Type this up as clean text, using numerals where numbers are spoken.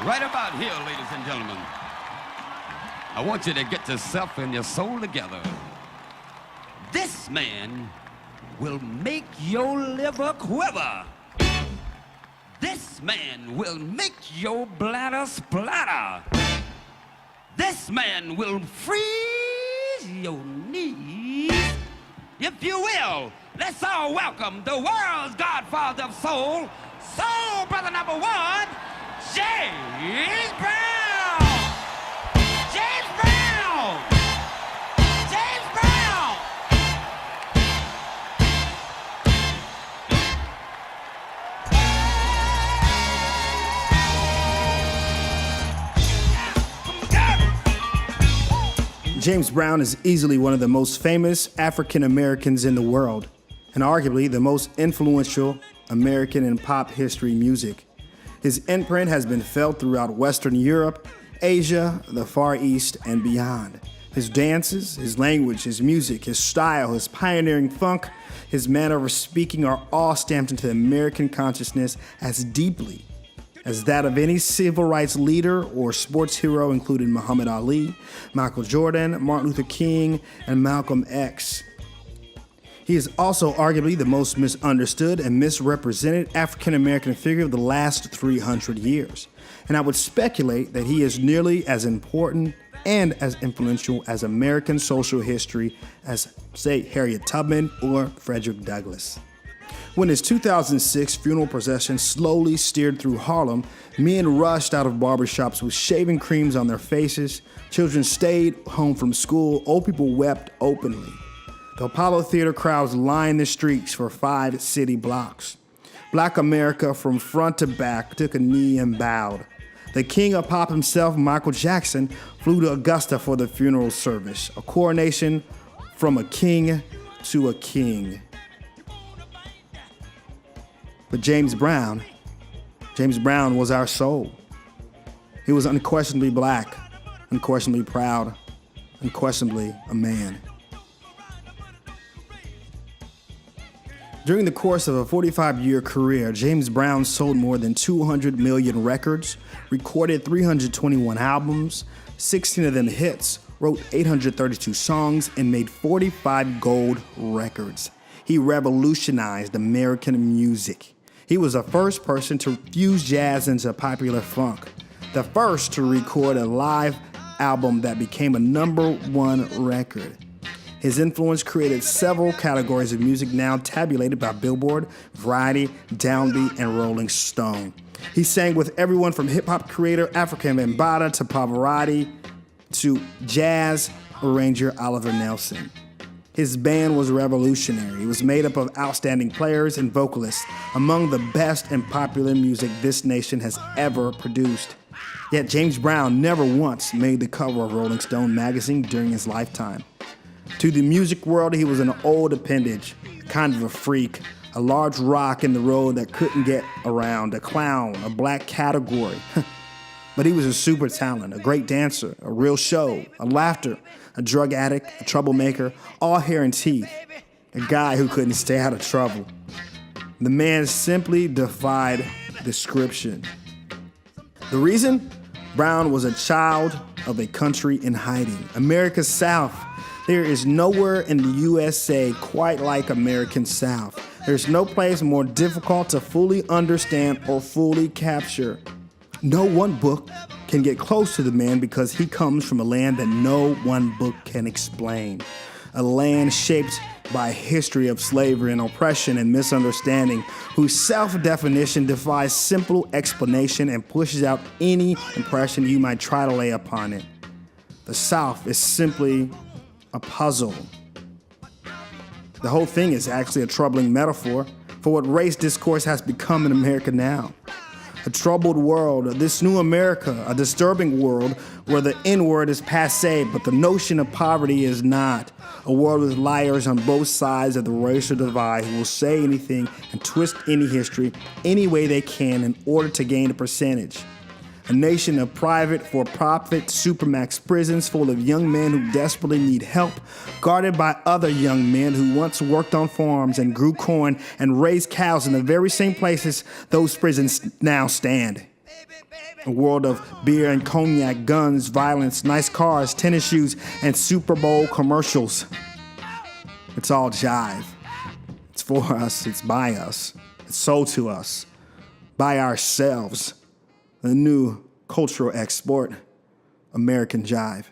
Right about here, ladies and gentlemen, I want you to get yourself and your soul together. This man will make your liver quiver. This man will make your bladder splatter. This man will freeze your knees. If you will, let's all welcome the world's godfather of soul, soul brother number one, James Brown! James Brown! James Brown! James Brown is easily one of the most famous African Americans in the world, and arguably the most influential American in pop history music. His imprint has been felt throughout Western Europe, Asia, the Far East, and beyond. His dances, his language, his music, his style, his pioneering funk, his manner of speaking are all stamped into American consciousness as deeply as that of any civil rights leader or sports hero, including Muhammad Ali, Michael Jordan, Martin Luther King, and Malcolm X. He is also arguably the most misunderstood and misrepresented African-American figure of the last 300 years. And I would speculate that he is nearly as important and as influential as American social history as, say, Harriet Tubman or Frederick Douglass. When his 2006 funeral procession slowly steered through Harlem, men rushed out of barbershops with shaving creams on their faces, children stayed home from school, old people wept openly. The Apollo Theater crowds lined the streets for 5 city blocks. Black America from front to back took a knee and bowed. The king of pop himself, Michael Jackson, flew to Augusta for the funeral service, a coronation from a king to a king. But James Brown was our soul. He was unquestionably black, unquestionably proud, unquestionably a man. During the course of a 45-year career, James Brown sold more than 200 million records, recorded 321 albums, 16 of them hits, wrote 832 songs, and made 45 gold records. He revolutionized American music. He was the first person to fuse jazz into popular funk, the first to record a live album that became a #1 record. His influence created several categories of music now tabulated by Billboard, Variety, Downbeat, and Rolling Stone. He sang with everyone from hip-hop creator Afrika Bambaataa to Pavarotti to jazz arranger Oliver Nelson. His band was revolutionary. It was made up of outstanding players and vocalists, among the best in popular music this nation has ever produced. Yet James Brown never once made the cover of Rolling Stone magazine during his lifetime. To the music world, he was an old appendage, kind of a freak, a large rock in the road that couldn't get around, a clown, a black category. But he was a super talent, a great dancer, a real show, a laughter, a drug addict, a troublemaker, all hair and teeth, a guy who couldn't stay out of trouble. The man simply defied description. The reason? Brown was a child of a country in hiding, America's South. There is nowhere in the USA quite like American South. There's no place more difficult to fully understand or fully capture. No one book can get close to the man because he comes from a land that no one book can explain. A land shaped by a history of slavery and oppression and misunderstanding, whose self-definition defies simple explanation and pushes out any impression you might try to lay upon it. The South is simply a puzzle. The whole thing is actually a troubling metaphor for what race discourse has become in America now. A troubled world, this new America, a disturbing world where the N-word is passé, but the notion of poverty is not. A world with liars on both sides of the racial divide who will say anything and twist any history any way they can in order to gain a percentage. A nation of private, for-profit, supermax prisons full of young men who desperately need help, guarded by other young men who once worked on farms and grew corn and raised cows in the very same places those prisons now stand. A world of beer and cognac, guns, violence, nice cars, tennis shoes, and Super Bowl commercials. It's all jive. It's for us. It's by us. It's sold to us. By ourselves. The new cultural export, American jive.